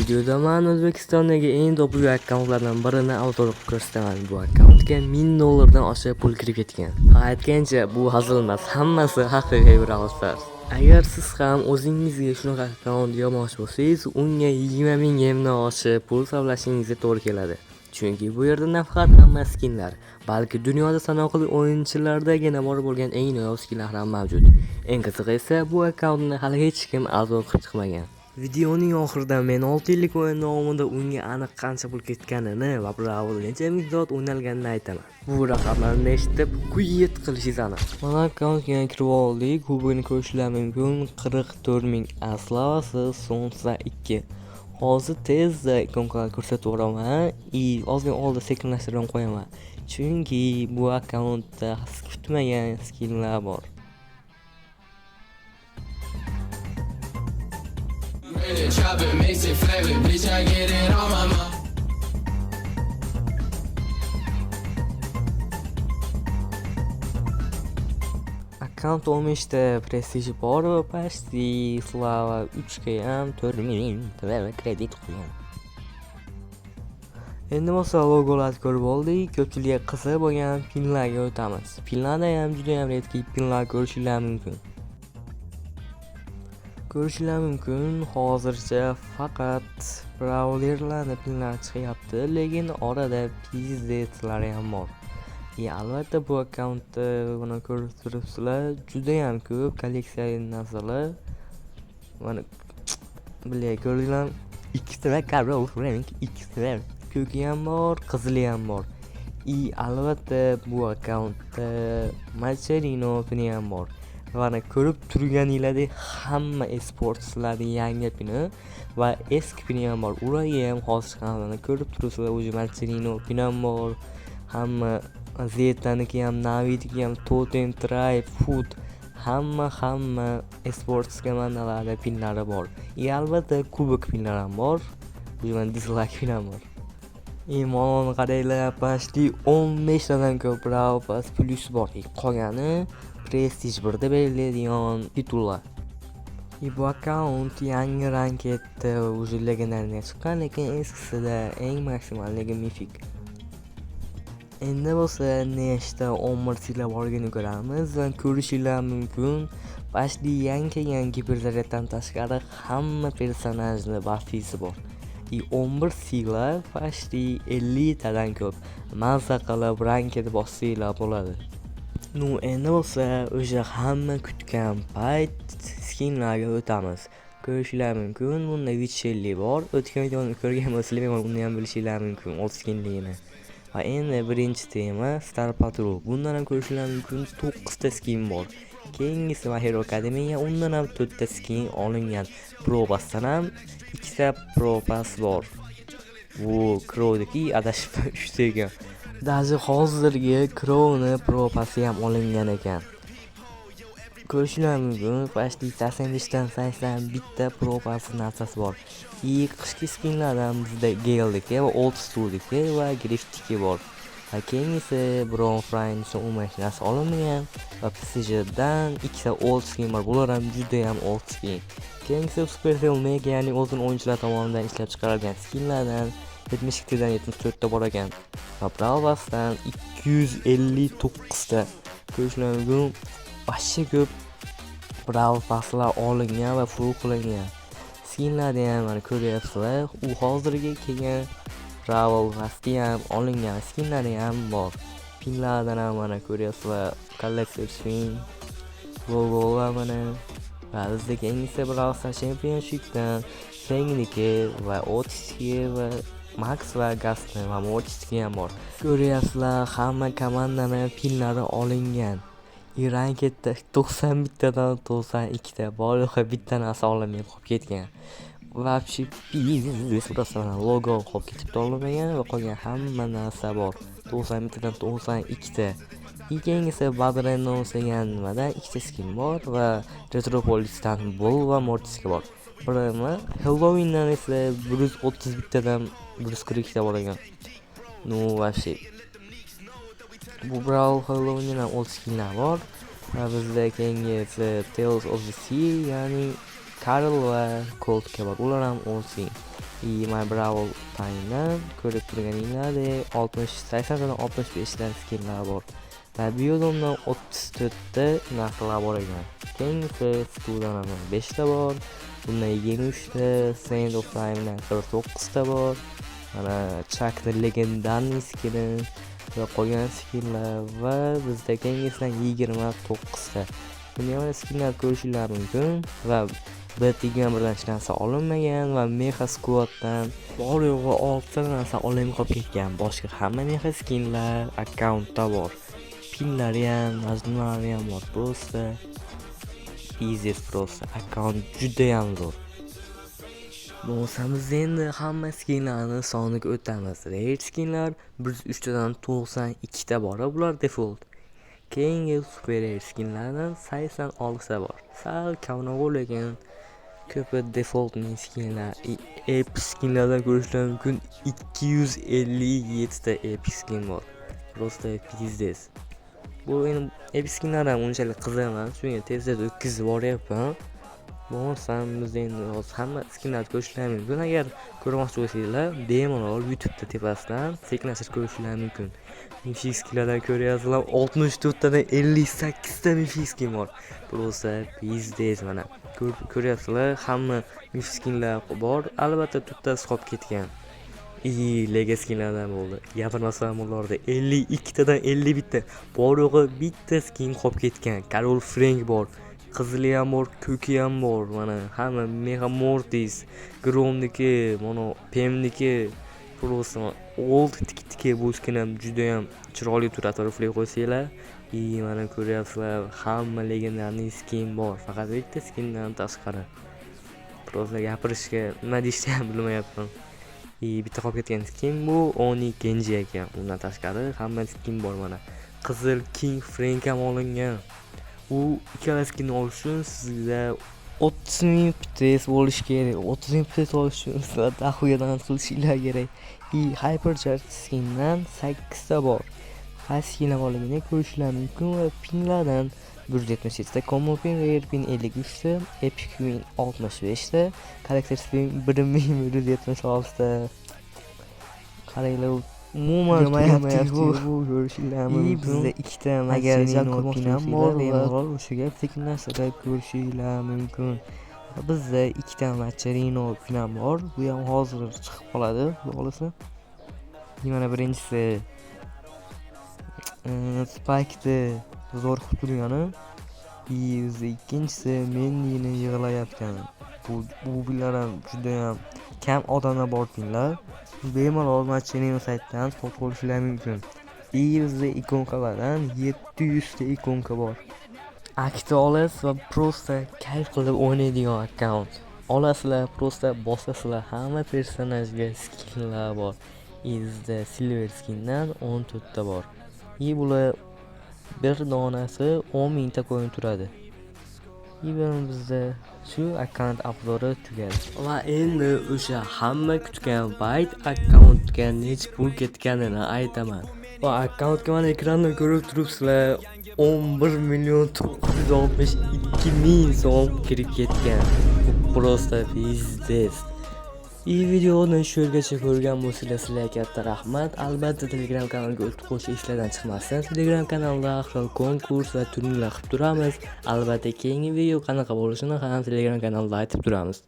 videoda men O'zbekistondagi eng topuvli akkauntlardan birini avtolik ko'rsataman. Bu akkauntga $1000 dan oshiq pul kirib ketgan. Aytgancha bu hazil emas, hammasi haqiqiy Brawl Stars. Agar siz ham o'zingizga shunaqa akkaunt yamoqchi bo'lsangiz, unga 20 000 dan oshiq pul sarflashingizga to'g'ri keladi. Chunki bu yerda nafaqat hamma skinlar, balki dunyoda sanoqli o'yinchilardagina bor bo'lgan eng noyob skinlar ham mavjud. Eng qizig'i esa bu akkauntni hali hech kim a'zo qilib chiqmagan. Videoning oxirida men 6 yillik o'yin davomida unga aniq qancha pul ketganini va Brawl necha ming soat o'ynalganini aytaman. Bu raqamlarni eshitib quyiet qilishingiz aniq. Mana akkauntga kirib oldik. Kubokni ko'rishlar mumkin. 44 ming aslavasi sonsa 2. Hozir tezda ikonkalar ko'rsatib o'raman. Ozgina oldin sekinlashtirib qo'yaman. Chunki bu akkauntda kutmagan skinlar bor. Chop it, mix it, flavor, bitch, I get it on my mind. Akkaunt 15 ta prestij bor va pasti slava 3 ga ham 4000 kredit qo'ygan. Endi bo'lsa logolarni ko'rib oldik. Ko'pchilikga qiziq bo'lgan pinlarga o'tamiz. Pinlarda ham juda ham redki pinlar ko'rishinglar mumkin. Hozircha faqat brawlerlarning pinlari chiqyapti, lekin orada pizzetlar ham bor. Albatta bu akkauntda buni ko'rib turibsizlar, juda ham ko'p kolleksiyaviy narsalar. Mana bilay ko'rdinglar, ikkita Carol Frank, ikkita ko'ki ham bor, qizili ham bor. Albatta bu akkauntda Macharino pini ham bor. Mana ko'rib turganinglardek hamma esportslarning yangi pini va eski pini ham bor. Ularga ham hozir chiqqanini ko'rib turibsizlar, o'zi Macharino pini ham bor. Hamma Zetaniki ham, Navidiki ham, Totem Tribe, Food hamma esports komandalarda pinlari bor. Albatta kubok pinlari ham bor. Bu yerda dislike pin ham bor. Mana qaranglar, pastli 15 tadan ko'p Brawl Pass plus bor. Qolgani prestij 1da belgilaydigan titullar. Bu akkaunt yangi ranketda o'zi legendariya chiqqan, lekin eskisida eng maksimalligi mifik. Endi bo'lsa nechta 11 sila borligini ko'ramiz va ko'rishinglar mumkin. Pastli yangi personajdan tashqari hamma personajning buffisi bor. 11 sila pastli 50 tadan ko'p. Mazza qilib ranket bossanglar bo'ladi. Endi bo'lsa o'sha hamma kutgan payt skinlarga o'tamiz. Ko'rishinglar mumkin, bunda Vichelli bor. O'tgan videoni ko'rgan bo'lsanglar, uni ham bilishinglar mumkin, 10 skinligini. Va endi birinchi tema Star Patrol. Bundan ham ko'rishinglar mumkin, 9 ta skin bor. Keyingisi My Hero Academia, undan ham 4 ta skin olingan. Pro Passdan ham 2 ta Pro Pass bor. Bu Crow'dagi adashib 3 ta ekan. Dazi hozirgi Crow'ni Pro Pass'i ham olingan ekan. Ko'rishinglar mumkin, pastli 85 dan 80 bitta Pro Pass narsasi bor. Qishki skinlardan bizda Gale'diki va Old School'diki va Grift'diki bor. Keyingisi Brown Friends'ni umumiy narsa olinmagan va PSJ'dan 2 ta Old Skin bor. Bular ham juda ham Old Skin. Keyingisi Supercell Mega, ya'ni o'zini o'yinchilar tomonidan ishlab chiqarilgan skinlardan 72 dan 74 ta bor ekan. Va Brawl Pass'dan 259 ta. Ko'rishinglar mumkin, başqa ko'p Brawl Pass'lar olingan va full qilingan. Skinlarni ham mana ko'ryapsizlar. U hozirgi kelgan Brawl Pass'ga ham olingan skinlari ham bor. Pinlardan ham mana ko'ryapsizlar, Collector Skin, logolar mana. Va bizdagi English Brawl Stars Championship'dan Fengniki va Otiski va Max va Gaston va Mortiski ham bor. Ko'ryapsizlar, hamma komandaning pinlari olingan. Ranketda 91 tadan 92 ta bor, bitta narsa olinmay qolib ketgan. Вообще logo qolib ketib olmagan va qolgan hamma narsa bor. 91 tadan 92 ta. Keyingisi Badrenos degan nimadan 2 ta skin bor va Retropolisdan Bull va Mortiska bor. Birini Halloweendan esa 131 tadan 142 ta bor ekan. Вообще bu Brawl Halloween'dan old skinlar bor. Va bizda keyingisi Tales of the Sea, ya'ni Carol va Colt bor. Ular ham old skin. My Brawl Time'dan ko'rib turganinglardek 80 dan 65 ta skinlar bor. Va bu yo'ldan 34 ta narxlar bor ekan. Keyingisi Studan 5 ta bor. Bundan 23 ta, Saint of Time'dan 49 ta bor. Mana Chuck'ni legendarniy skini va qolgan skinlar va bizda keyingisidan 29 ta. Bunday skinlar ko'rishingiz mumkin va B-Tigdan birdan hech narsa olinmagan va Mecha Squad'dan bor yo'g'i 6 ta narsa olinib qolib ketgan. Boshqa hamma mecha skinlar akkauntda bor. Pinlari ham, majnunlari ham bor. Prosta akkaunt juda ham zo'r. Bo'lsamiz endi hamma skinlarni soniga o'tamiz. Rare skinlar 103 tadan 92 ta bor, bular default. Keyingi super rare skinlardan 86 ta bor. Sal kamroq lekin ko'pi default skinlar. Epic skinlardan ko'rishlar mumkin 257 ta epic skin bor. Prosta pizdes. Bu endi epic skinlar ham unchalik qiziq emas, chunki tezda o'tkazib boryapman. Bo'lsam biz endi hamma skinlarni ko'rishlar mumkin. Agar ko'rmoqchi bo'lsanglar, bemalol YouTube'da tepasidan sekinlashtirib ko'rishingiz mumkin. Mifik skinlardan ko'ryapsizlar, 64 tadan 58 ta mifik skin bor. Prosta pizdes mana. Ko'ryapsizlar, hamma mifik skinlar bor. Albatta to'ttasi qolib ketgan. Lega skinlardan bo'ldi. Gapirmasam ularda 52 tadan 51 ta. Bor yo'g'i bitta skin qolib ketgan. Karol Frank bor. Qizili ham bor, ko'ki ham bor. Mana hamma Mega Mortis, Gromniki, mana Pemniki, prosta old tik bu skin ham juda ham chiroyli turadi. Refleks qo'ysanglar, mana ko'ryapsizlar, hamma legendarniy skin bor. Faqat bitta skindan tashqari. Prosta gapirishga nima deyishni ham bilmayapman. Bitta qolib ketgan skin bu Oni Kenji ekan. Undan tashqari hamma skin bor mana. Qizil King Frank ham olingan. U ikkala skinni olish uchun sizga 30 ming pts bo'lish kerak. 30 ming pts olish uchun sizlar dahuyadan qilishingiz kerak. Hypercharge skindan 8 ta bor. Qaysi skinlar borligini ko'rishingiz mumkin va pinlardan 177 ta, common pin, rare pin 53 ta, epic pin 65 ta, character pin 1176 ta. Qaranglar, umuman mayapti bu ko'rishingiz mumkin. Bizda ikkita agar common pin ham bor, bemalol o'shaga sekinlashtirib ko'rishingiz mumkin. Bizda ikkita Macharino pin ham bor. Bu ham hozir chiqib qoladi, xohlasa. Mana birinchisi Spike'ni zo'r qilib turgani. Ikkinchisi Mendy'ni yig'layotgan. Bu pinlar ham juda ham kam odamlar bor pinlar. Bemalol Macharino saytdan sotib olishingiz mumkin. Bizda ikonkalardan 700 ta ikonka bor. Aktiv olasiz va prosta kayf qilib o'ynaydigan akkaunt. Olasizlar, prosta bosasizlar, hamma personajga skinlar bor. Bizda silver skindan 14 ta bor. Bular bir donasi 10 ming ta coin turadi. Bizda shu akkaunt obzori tugadi. Va endi o'sha hamma kutgan Byte akkauntga necha pul ketganini aytaman. Va akkauntga mana ekranda ko'rib turibsizlar, 11,962,000 so'm kirib ketgan. Prosta pizdes. Videoni shu yergacha ko'rgan bo'lsangiz sizlarga katta rahmat. Albatta Telegram kanaliga o'tib qo'yish eslardan chiqmasdan. Telegram kanalda xil konkurs va turnirlar qilib turamiz. Albatta keyingi video qanaqa bo'lishini ham Telegram kanalda aytib turamiz.